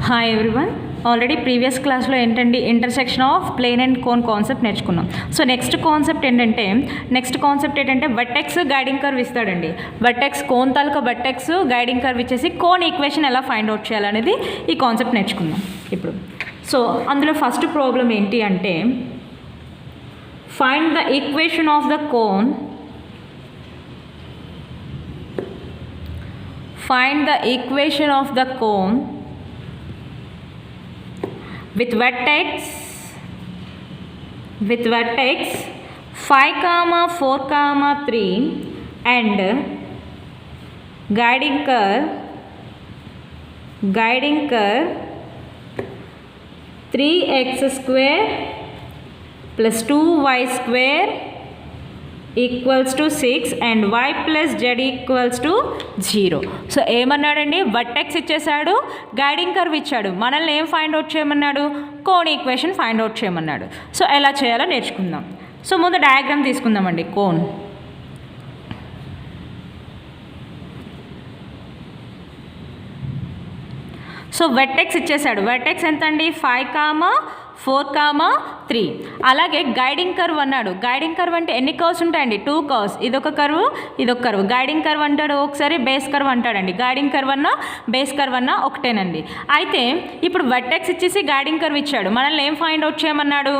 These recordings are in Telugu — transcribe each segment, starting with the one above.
Hi everyone. ఆల్రెడీ ప్రీవియస్ క్లాస్లో ఏంటండి intersection of plane and cone concept నేర్చుకున్నాం. సో నెక్స్ట్ కాన్సెప్ట్ ఏంటంటే వర్టెక్స్ గైడింగ్ కర్వ్ ఇస్తాడండి. వర్టెక్స్ కోన్ తాలూకా వర్టెక్స్ గైడింగ్ కర్వ్ ఇచ్చేసి కోన్ ఈక్వేషన్ ఎలా ఫైండ్ అవుట్ చేయాలనేది ఈ కాన్సెప్ట్ నేర్చుకుందాం ఇప్పుడు. సో అందులో ఫస్ట్ ప్రాబ్లం ఏంటి అంటే find the equation of the cone. Find the equation of the cone with vertex 5, 4, 3 and guiding curve 3x square plus 2y square equals to 6 and y plus Z equals to 0. So ఏమన్నాడండి, వర్టెక్స్ ఇచ్చేసాడు, గైడింగ్ కర్వ్ ఇచ్చాడు, మనల్ని ఏం ఫైండ్ అవుట్ చేయమన్నాడు, కోన్ ఈక్వేషన్ ఫైండ్ అవుట్ చేయమన్నాడు. సో ఎలా చేయాలో నేర్చుకుందాం. సో ముందు డయాగ్రామ్ తీసుకుందామండి. కోన్ సో వర్టెక్స్ ఇచ్చేసాడు. వర్టెక్స్ ఎంత అండి, 5, 4, 3. అలాగే గైడింగ్ కర్వ్ అన్నాడు. గైడింగ్ కర్వ్ అంటే ఎన్ని కర్వ్స్ ఉంటాయండి, 2 కర్వ్స్. ఇదొక కర్వ్, ఇదొక కర్వ్. గైడింగ్ కర్వ్ అంటాడు ఒకసారి, బేస్ కర్వ్ అంటాడండి. గైడింగ్ కర్వ్ అన్నా బేస్ కర్వ్ అన్నా ఒకటేనండి. అయితే ఇప్పుడు వర్టెక్స్ ఇచ్చేసి గైడింగ్ కర్వ్ ఇచ్చాడు, మనల్ని ఏం ఫైండ్ అవుట్ చేయమన్నాడు,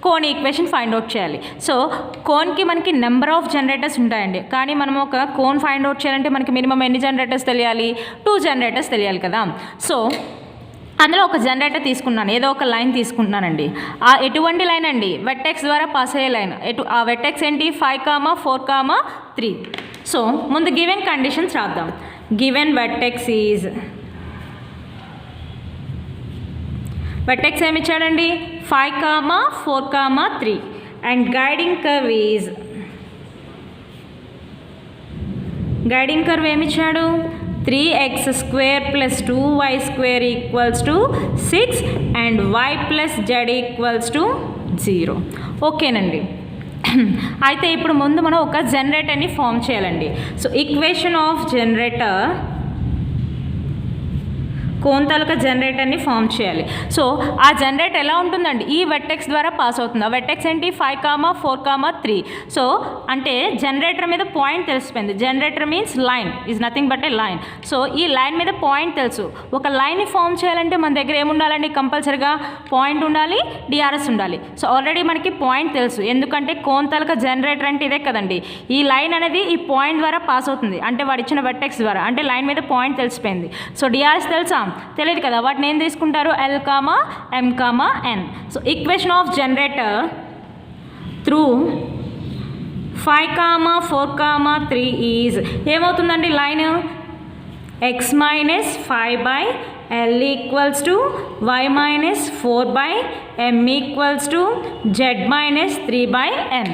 కోన్ ఈక్వేషన్ ఫైండ్ అవుట్ చేయాలి. సో కోన్కి మనకి నెంబర్ ఆఫ్ జనరేటర్స్ ఉంటాయండి. కానీ మనం ఒక కోన్ ఫైండ్ అవుట్ చేయాలంటే మనకి మినిమం ఎన్ని జనరేటర్స్ తెలియాలి, 2 జనరేటర్స్ తెలియాలి కదా. సో అందులో ఒక జనరేటర్ తీసుకున్నాను, ఏదో ఒక లైన్ తీసుకుంటున్నానండి. ఎటువంటి లైన్ అండి, వెర్టెక్స్ ద్వారా పాస్ అయ్యే లైన్. ఆ వెర్టెక్స్ ఏంటి, 5, 4, 3. సో ముందు గివెన్ కండిషన్స్ రాద్దాం. గివెన్ వెర్టెక్స్ ఈజ్, వెర్టెక్స్ ఏమి ఇచ్చాడండి, 5, 4, 3 and guiding curve is, guiding curve ఏమి ఇచ్చాడు, 3x square plus 2y square equals to 6 and y plus z equals to 0. ఓకేనండి. అయితే ఇప్పుడు ముందు మనం ఒక జనరేటర్ని ఫామ్ చేయాలండి. So equation of generator, cone తాలూకా జనరేటర్ని ఫామ్ చేయాలి. సో ఆ జనరేటర్ ఎలా ఉంటుందండి, ఈ వెర్టెక్స్ ద్వారా పాస్ అవుతుంది. ఆ వెర్టెక్స్ ఏంటి, 5, 4, 3. సో అంటే జనరేటర్ మీద పాయింట్ తెలిసిపోయింది. Generator means line, is nothing but A line. So ఈ లైన్ మీద పాయింట్ తెలుసు. ఒక లైన్ని ఫామ్ చేయాలంటే మన దగ్గర ఏముండాలండి, కంపల్సరిగా పాయింట్ ఉండాలి, డిఆర్ఎస్ ఉండాలి. సో ఆల్రెడీ మనకి పాయింట్ తెలుసు, ఎందుకంటే కోన్ తాలూకా జనరేటర్ అంటే ఇదే కదండి. ఈ లైన్ అనేది ఈ పాయింట్ ద్వారా పాస్ అవుతుంది, అంటే వాడు ఇచ్చిన వెర్టెక్స్ ద్వారా, అంటే లైన్ మీద పాయింట్ తెలిసిపోయింది. సో డిఆర్ఎస్ తెలుసా, తెలియదు కదా, వాటిని ఏం తీసుకుంటారు, L, M, N. So equation of generator through 5, 4, 3 is ఏమవుతుందండి, line x minus 5/L equals to y minus 4/M equals to z minus 3/M.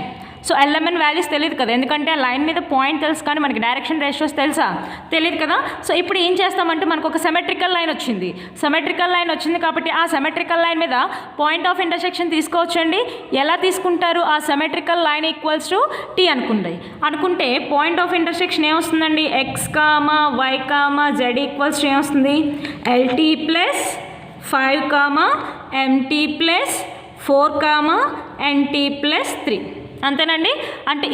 So LMN values తెలియదు కదా, ఎందుకంటే ఆ లైన్ మీద పాయింట్ తెలుసు, కానీ మనకి డైరెక్షన్ రేషియోస్ తెలుసా, తెలియదు కదా. సో ఇప్పుడు ఏం చేస్తామంటే మనకు ఒక సిమెట్రికల్ లైన్ వచ్చింది. సిమెట్రికల్ లైన్ వచ్చింది కాబట్టి ఆ సిమెట్రికల్ లైన్ మీద పాయింట్ ఆఫ్ ఇంటర్సెక్షన్ తీసుకోవచ్చండి. ఎలా తీసుకుంటారు, ఆ symmetrical line equals to T అనుకుంటే పాయింట్ ఆఫ్ ఇంటర్సెక్షన్ ఏమొస్తుందండి, x, y, z ఈక్వల్స్ ఏమొస్తుంది, LT plus 5, MT plus 4, NT plus 3. అంతేనండి. అంటే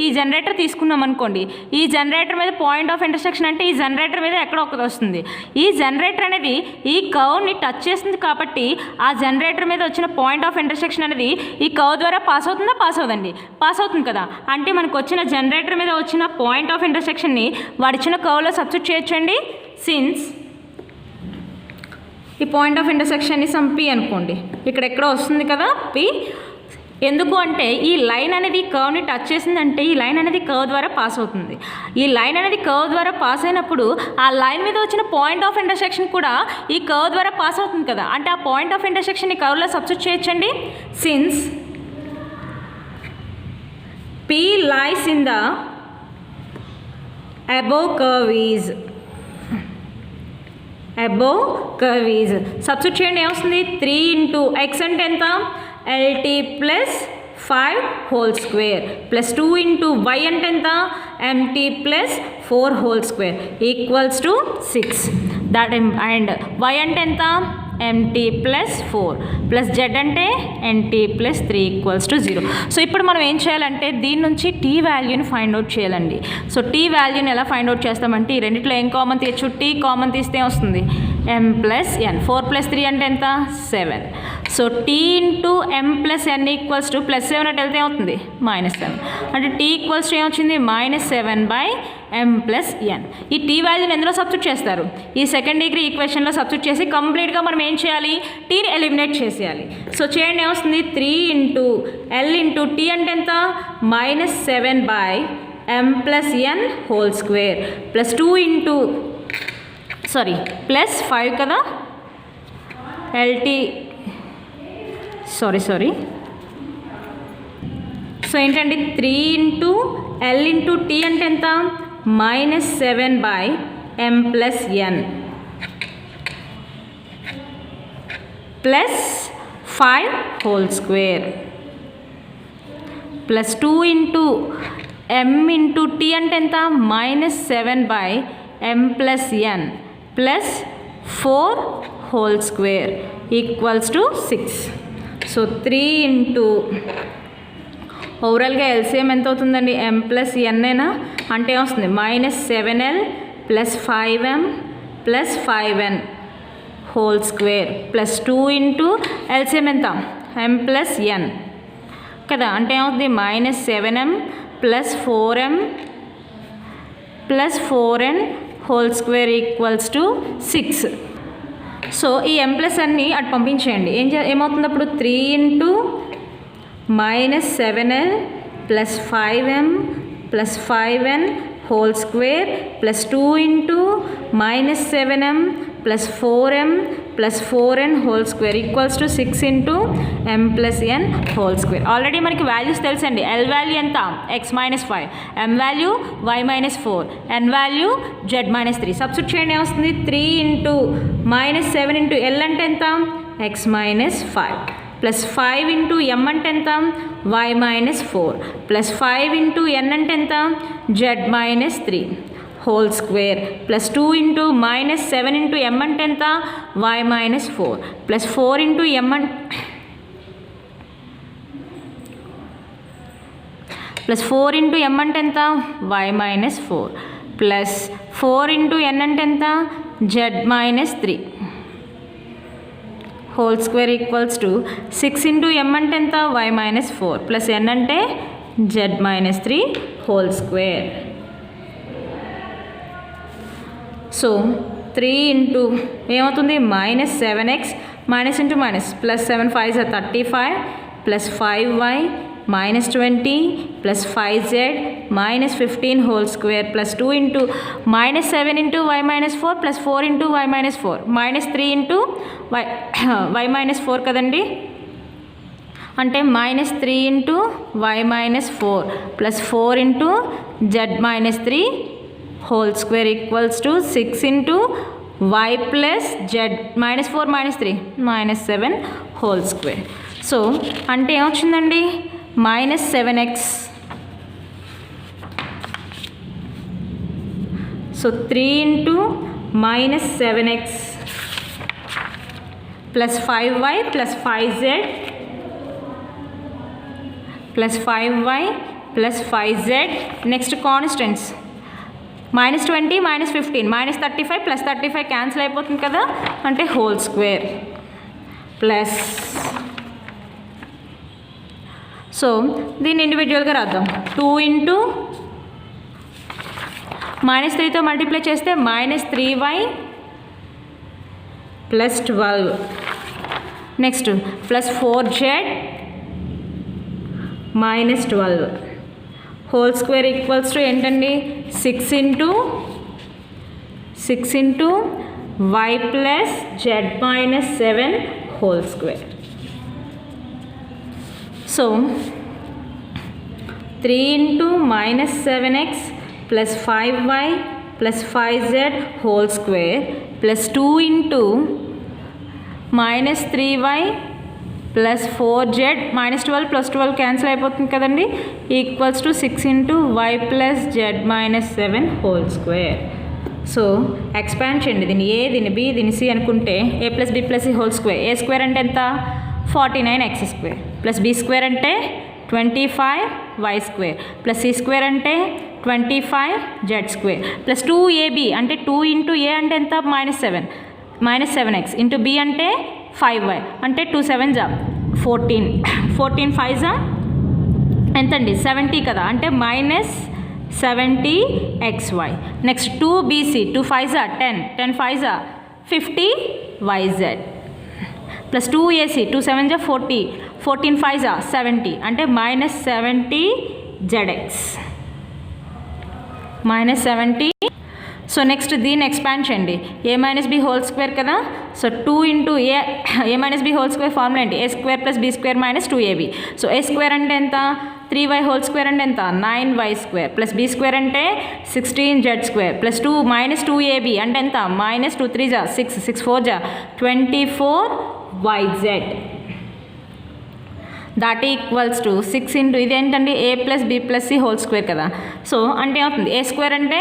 ఈ జనరేటర్ తీసుకున్నాం అనుకోండి, ఈ జనరేటర్ మీద పాయింట్ ఆఫ్ ఇంటర్సెక్షన్ అంటే ఈ జనరేటర్ మీద ఎక్కడో ఒకటి వస్తుంది. ఈ జనరేటర్ అనేది ఈ కర్వ్ని టచ్ చేస్తుంది కాబట్టి ఆ జనరేటర్ మీద వచ్చిన పాయింట్ ఆఫ్ ఇంటర్సెక్షన్ అనేది ఈ కర్వ్ ద్వారా పాస్ అవుతుందా, పాస్ అవుతుంది, పాస్ అవుతుంది కదా. అంటే మనకు వచ్చిన జనరేటర్ మీద వచ్చిన పాయింట్ ఆఫ్ ఇంటర్సెక్షన్ని వాడిచ్చిన కర్వ్లో సబ్స్టిట్యూట్ చేయొచ్చండి. సిన్స్ ఈ పాయింట్ ఆఫ్ ఇంటర్సెక్షన్ని సమ్ P అనుకోండి, ఇక్కడ ఎక్కడో వస్తుంది కదా P. ఎందుకు అంటే ఈ లైన్ అనేది కర్వ్ని టచ్ చేసిందంటే ఈ లైన్ అనేది కర్వ్ ద్వారా పాస్ అవుతుంది. ఈ లైన్ అనేది కర్వ్ ద్వారా పాస్ అయినప్పుడు ఆ లైన్ మీద వచ్చిన పాయింట్ ఆఫ్ ఇంటర్సెక్షన్ కూడా ఈ కర్వ్ ద్వారా పాస్ అవుతుంది కదా. అంటే ఆ పాయింట్ ఆఫ్ ఇంటర్సెక్షన్ని కర్వ్లో సబ్స్టిట్యూట్ చేయొచ్చండి. Since P lies in the above curve is substitute చేయండి, ఏమొస్తుంది, 3 into x అంటే ఎంత, LT plus 5 whole square plus 2 into y అంటే ఎంత, MT plus 4 whole square equals to 6. That and y అంటే ఎంత mt ప్లస్ 4 ప్లస్ జెడ్ అంటే nt plus 3 equals to 0. So ఇప్పుడు మనం ఏం చేయాలంటే దీని నుంచి టీ వాల్యూని ఫైండ్ అవుట్ చేయాలండి. సో టీ వాల్యూని ఎలా ఫైండ్ అవుట్ చేస్తామంటే ఈ రెండిట్లో ఏం కామన్ తీయచ్చు, టీ కామన్ తీస్తే వస్తుంది m ప్లస్ n. 4 ప్లస్ 3 అంటే ఎంత 7. So t into m plus n equals to plus 7 అంటే వెళ్తే అవుతుంది -7 అంటే టీ ఈక్వల్స్ టు ఏమొచ్చింది -7/m ప్లస్ n. ఈ టీ వాల్యూని ఎందులో సబ్స్టిట్యూట్ చేస్తారు, ఈ సెకండ్ డిగ్రీ ఈక్వేషన్లో సబ్స్టిట్యూట్ చేసి కంప్లీట్గా మనం ఏం చేయాలి, టీని ఎలిమినేట్ చేసేయాలి. సో చేయండి ఏమొస్తుంది 3 ఇంటూ l ఇంటూ టీ అంటే ఎంత -7/m plus n whole square plus 2 into plus 5 కదా ఎల్టీ సారీ సో ఏంటండి 3 ఇంటూ l ఇంటూ టీ అంటే ఎంత -7/m plus n plus 5 whole square plus 2 into m into t అంటే ఎంత -7/m plus n plus 4 whole square equals to 6. So 3 into ఓవరాల్గా ఎల్సిఎం ఎంత అవుతుందండి m ప్లస్ n అంటే వస్తుంది -7l plus 5m plus 5n whole square plus 2 into LCM ఎంత m ప్లస్ n కదా అంటే ఏమవుతుంది -7m plus 4m plus 4n whole square equals to 6. So ఈ m ప్లస్ అన్ని అటు పంపించేయండి. ఏమవుతుంది అప్పుడు 3 into -7l plus 5m plus 5n whole square plus 2 into -7m plus 4m plus 4n whole square equals to 6 into m plus n whole square. Already మనకి వాల్యూస్ తెలుసండి. ఎల్ వాల్యూ ఎంత x-5, m value y-4, n value z-3. Substitute చేయండి ఏమొస్తుంది 3 ఇంటూ -7 ఇంటూ l అంటే ఎంత x-5 ప్లస్ 5 ఇంటూ m అంటే ఎంత y-4 ప్లస్ 5 ఇంటూ n అంటే ఎంత z-3 whole square plus 2 into -7 into m అంటే ఎంత y-4 plus 4 into m plus 4 into m అంటే ఎంత y-4 ప్లస్ 4 ఇంటూ n అంటే ఎంత z-3 whole square equals to 6 into m అంటే ఎంత y-4 ప్లస్ n అంటే z-3 whole square. So 3 into ఏమవుతుంది -7x minus into minus plus 7 5 35 plus 5y -20 plus 5z -15 whole square plus 2 into -7 into y-4 plus 4 into y-4 -3 into y-4 కదండి అంటే -3 into y-4 plus 4 into z-3 whole square equals to 6 into y plus z -4 -3 -7 whole square. So అంటే ఏమొచ్చిందండి -7x. So 3 into -7x plus 5y plus 5z plus 5y plus 5z. Next constants -20 -15 -35 plus 35 cancel అయిపోతుంది కదా అంటే హోల్ స్క్వేర్ ప్లస్. సో దీన్ని ఇండివిజువల్గా రాద్దాం 2 ఇంటూ -3తో మల్టిప్లై చేస్తే -3y plus 12 next plus 4z -12 whole square equals to ఏంటండి 6 into y plus z-7 whole square. So 3 into -7x plus 5y plus 5z whole square plus 2 into -3y plus 4z -12 plus 12 cancel అయిపోతుంది కదండి equals to 6 into y plus z-7 whole square. So expand చేయండి, దీన్ని ఏ, దీన్ని బి, దీన్ని సి అనుకుంటే A plus B plus C whole square. A square అంటే ఎంత? 49x square plus B square అంటే 25y square plus C square అంటే 25z స్క్వేర్ ప్లస్ 2ab అంటే 2 ఇంటూ ఏ అంటే ఎంత? -7x ఇంటూ బి అంటే 5y అంటే 2 7 జా 14 5 జా ఎంతండి? 70 కదా, అంటే -70xy. నెక్స్ట్ 2bc 2 5 జా 10 5 జా 50yz ప్లస్ 2ac 2 7 జా 40 14 5 జా 70 అంటే -70zx -70. సో నెక్స్ట్ దీన్ని ఎక్స్పాండ్ చేయండి, A minus B whole square కదా. So 2 into A minus B whole square formula ఏంటి? A square plus B square minus 2ab. So A square అంటే ఎంత? 3y హోల్ స్క్వేర్ అంటే ఎంత? 9y square plus B square అంటే 16z square plus 2 minus 2ab అంటే ఎంత? -2 3 జా 6 6 4 జా 24yz. That equals to 6 into ఇదేంటండి? A plus B plus C whole square కదా. సో అంటే ఏమవుతుంది? ఏ స్క్వేర్ అంటే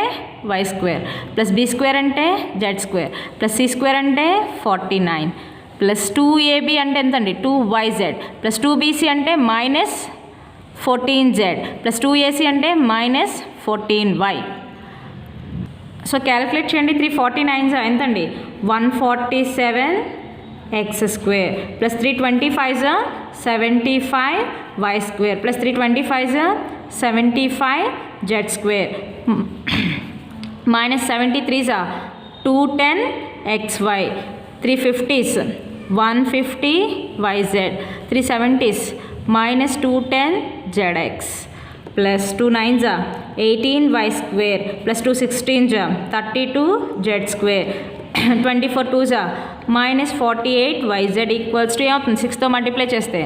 Y square plus B square అంటే Z square plus C square అంటే 49 ప్లస్ 2ab అంటే ఎంతండి? 2yz ప్లస్ 2bc అంటే -14z ప్లస్ 2ac అంటే -14y. సో క్యాలిక్యులేట్ చేయండి. 349 ఎంతండి? 147x square plus 325 75y square plus 325 75z square -73 210xy 350s 150yz 370s -210zx plus 2 9s 18y square plus 2 16s 32z square 24 2s -48yz equals to ఏమవుతుంది? 6తో మల్టిప్లై చేస్తే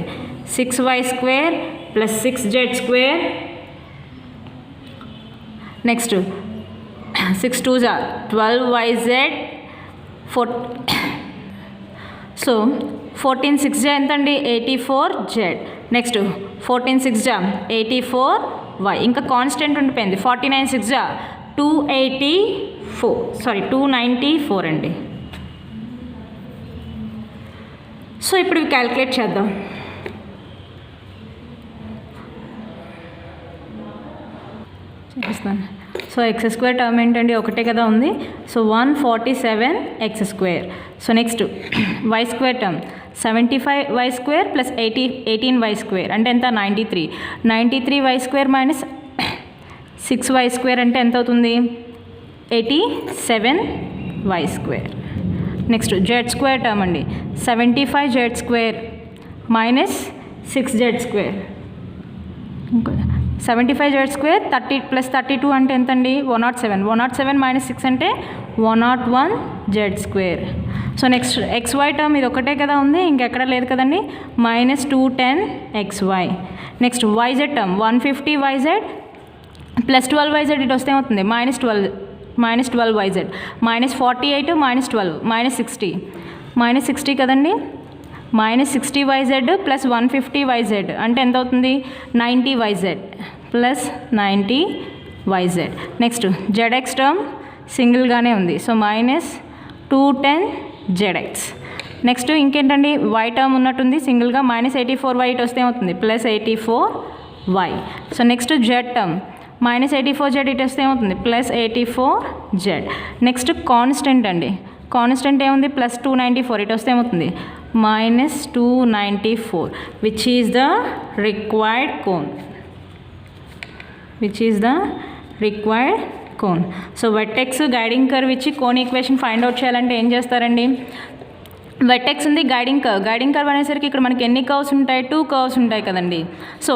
6y square plus 6z square. Next 6 2s 12yz 4. So 14 6 ఎంతండి? 84z. Next 14 6 84y. ఇంకా కాన్స్టెంట్ ఉండిపోయింది. 49 6 294 అండి. సో ఇప్పుడు ఇవి క్యాలిక్యులేట్ చేద్దాం. చూపిస్తాను. సో ఎక్స్ స్క్వేర్ టర్మ్ ఏంటండి? ఒకటే కదా ఉంది. So 147x square. So next y square term 75y square plus 18y square అంటే ఎంత? 93y square minus 6y square అంటే ఎంత అవుతుంది? 87y square. Next Z square term అండి 75z square minus 6z square 75z square 30 plus 32 అంటే ఎంతండి? 107 మైనస్ 6 అంటే 101z square. So next xy term ఇది ఒకటే కదా ఉంది, ఇంకెక్కడ లేదు కదండి. -210xy. Next yz term 150yz plus 12yz ఇటు వస్తే ఏమవుతుంది? -12yz -48 -12 -60 కదండి. -60yz ప్లస్ 150yz అంటే ఎంత అవుతుంది? 90yz plus 90yz. Next zx term సింగిల్గానే ఉంది. So -210zx. నెక్స్ట్ ఇంకేంటండి? y టర్మ్ ఉన్నట్టుంది సింగిల్గా -84y ఇటు వస్తే ఏమవుతుంది? Plus 84y. So next z term -84z ఇటు వస్తే ఏమవుతుంది? Plus 84z. నెక్స్ట్ కాన్స్టెంట్ అండి. కాన్స్టెంట్ ఏముంది? ప్లస్ 294 ఇటు వస్తే ఏమవుతుంది? -294 which is the required cone. So vertex guiding curve ఇచ్చి కోన్ ఈక్వేషన్ ఫైండ్ అవుట్ చేయాలంటే ఏం చేస్తారండి? వెర్టెక్స్ ఉంది, గైడింగ్ కర్వ్ అనేసరికి ఇక్కడ మనకి ఎన్ని కర్వ్స్ ఉంటాయి? 2 కర్వ్స్ ఉంటాయి కదండి. సో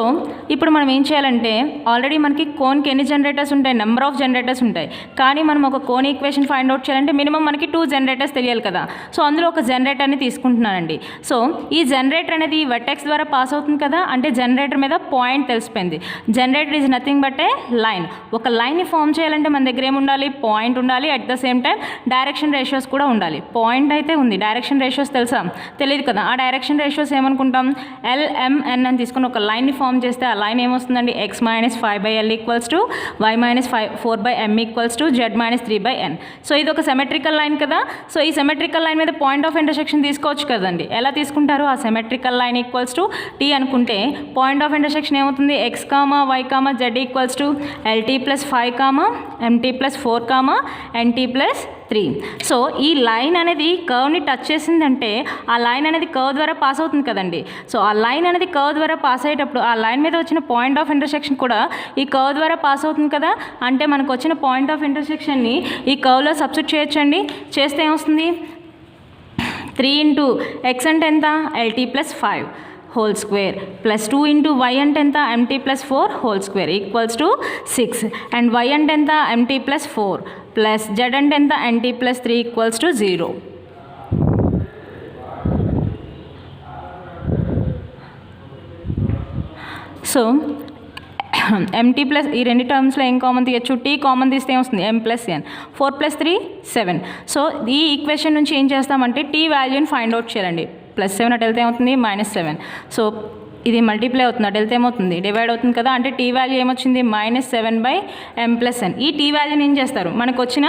ఇప్పుడు మనం ఏం చేయాలంటే ఆల్రెడీ మనకి కోన్కి ఎన్ని జనరేటర్స్ ఉంటాయి? నెంబర్ ఆఫ్ జనరేటర్స్ ఉంటాయి. కానీ మనం ఒక కోన్ ఈక్వేషన్ ఫైండ్ అవుట్ చేయాలంటే మినిమం మనకి 2 జనరేటర్స్ తెలియాలి కదా. సో అందులో ఒక జనరేటర్ని తీసుకుంటున్నానండి. సో ఈ జనరేటర్ అనేది వెర్టెక్స్ ద్వారా పాస్ అవుతుంది కదా, అంటే జనరేటర్ మీద పాయింట్ తెలిసిపోయింది. Generator is nothing but A line. ఒక లైన్ని ఫామ్ చేయాలంటే మన దగ్గర ఏముండాలి? పాయింట్ ఉండాలి. At the same time direction ratios కూడా ఉండాలి. పాయింట్ అయితే ఉంది, డైరెక్షన్ రేషియోస్ తెలుసా? తెలియదు కదా. ఆ డైరెక్షన్ రేషియోస్ ఏమనుకుంటాం, LMN అని తీసుకుని ఒక లైన్ని ఫామ్ చేస్తే ఆ లైన్ ఏమొస్తుందండి, x-5/L equals to y-4/m equals to z-3/n. So ఇది ఒక సిమెట్రికల్ లైన్ కదా. సో ఈ సిమెట్రికల్ లైన్ మీద పాయింట్ ఆఫ్ ఇంటర్సెక్షన్ తీసుకోవచ్చు కదండి. ఎలా తీసుకుంటారు, ఆ symmetrical line equals to t అనుకుంటే పాయింట్ ఆఫ్ ఇంటర్సెక్షన్ ఏమవుతుంది, x, y, z equals to LT + 5, MT + 4, NT + 3. So ఈ లైన్ అనేది కర్వ్ని టచ్ చేసిందంటే ఆ లైన్ అనేది కర్వ్ ద్వారా పాస్ అవుతుంది కదండి. సో ఆ లైన్ అనేది కర్వ్ ద్వారా పాస్ అయ్యేటప్పుడు ఆ లైన్ మీద వచ్చిన పాయింట్ ఆఫ్ ఇంటర్సెక్షన్ కూడా ఈ కర్వ్ ద్వారా పాస్ అవుతుంది కదా. అంటే మనకు వచ్చిన పాయింట్ ఆఫ్ ఇంటర్సెక్షన్ని ఈ కర్వ్లో సబ్స్టిట్యూట్ చేయొచ్చండి. చేస్తే ఏమొస్తుంది, 3 × x అంటే ఎంత, LT + 5 whole square plus 2 × y అంటే ఎంత, MT + 4 whole square equals to 6. And y అంటే ఎంత, MT + 4 ప్లస్ z అంటే ఎంత, NT + 3 equals to 0. So MT plus ఈ రెండు టర్మ్స్లో ఏం కామన్ తీయచ్చు, t కామన్ తీస్తే ఏమొస్తుంది, m + n. 4 + 3 7. సో ఈ ఈక్వేషన్ నుంచి ఏం చేస్తామంటే t వాల్యూని ఫైండ్ అవుట్ చేయాలండి. +7 అటు వెళ్తే ఏమవుతుంది, -7. సో ఇది మల్టిప్లై అవుతుంది, అటు వెళ్తే ఏమవుతుంది, డివైడ్ అవుతుంది కదా. అంటే t వాల్యూ ఏమొచ్చింది, -7/m + n. ఈ t వాల్యూని ఏం చేస్తారు, మనకు వచ్చిన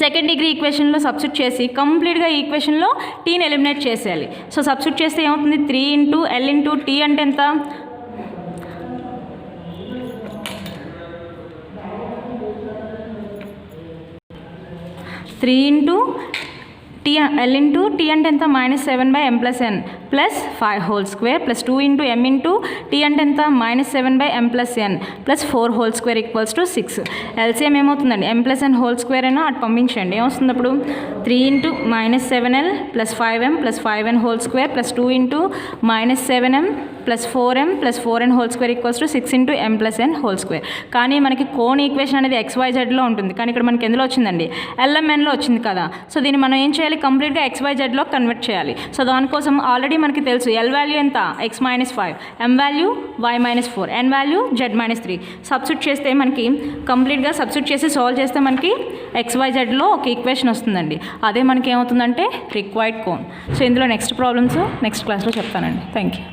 సెకండ్ డిగ్రీ ఈక్వేషన్లో సబ్స్టిట్యూట్ చేసి కంప్లీట్గా ఈక్వేషన్లో టీని ఎలిమినేట్ చేసేయాలి. సో సబ్స్టిట్యూట్ చేస్తే ఏమవుతుంది, 3 × L × t అంటే ఎంత, 3 × L × t అంటే ఎంత, -7/m + n plus 5 whole square plus 2 × m × t అంటే ఎంత, -7/m + n plus 4 whole square equals to 6. LCM ఏమవుతుందండి, m + n హోల్ స్క్వేర్ అయినా అటు పంపించండి. ఏమొస్తుంది అప్పుడు, 3 × -7l plus 5m plus 5n whole square plus 2 × -7m plus 4m plus 4n whole square equals to 6 × m + n whole square. కానీ మనకి కోన్ ఈక్వేషన్ అనేది XYZలో ఉంటుంది, కానీ ఇక్కడ మనకి ఎందులో వచ్చిందండి, LMNలో వచ్చింది కదా. సో దీన్ని మనం ఏం చేయాలి, కంప్లీట్గా XYZలో కన్వర్ట్ చేయాలి. సో దానికోసం ఆల్రెడీ మనకి తెలుసు L వాల్యూ ఎంత, x-5, M value y-4, N value z-3. Substitute చేస్తే మనకి కంప్లీట్గా సబ్స్టిట్యూట్ చేసి సాల్వ్ చేస్తే మనకి XYZలో ఒక ఈక్వేషన్ వస్తుందండి. అదే మనకి ఏమవుతుందంటే రిక్వైర్డ్ కోన్. సో ఇందులో నెక్స్ట్ ప్రాబ్లమ్స్ నెక్స్ట్ క్లాస్లో చెప్తానండి. Thank you.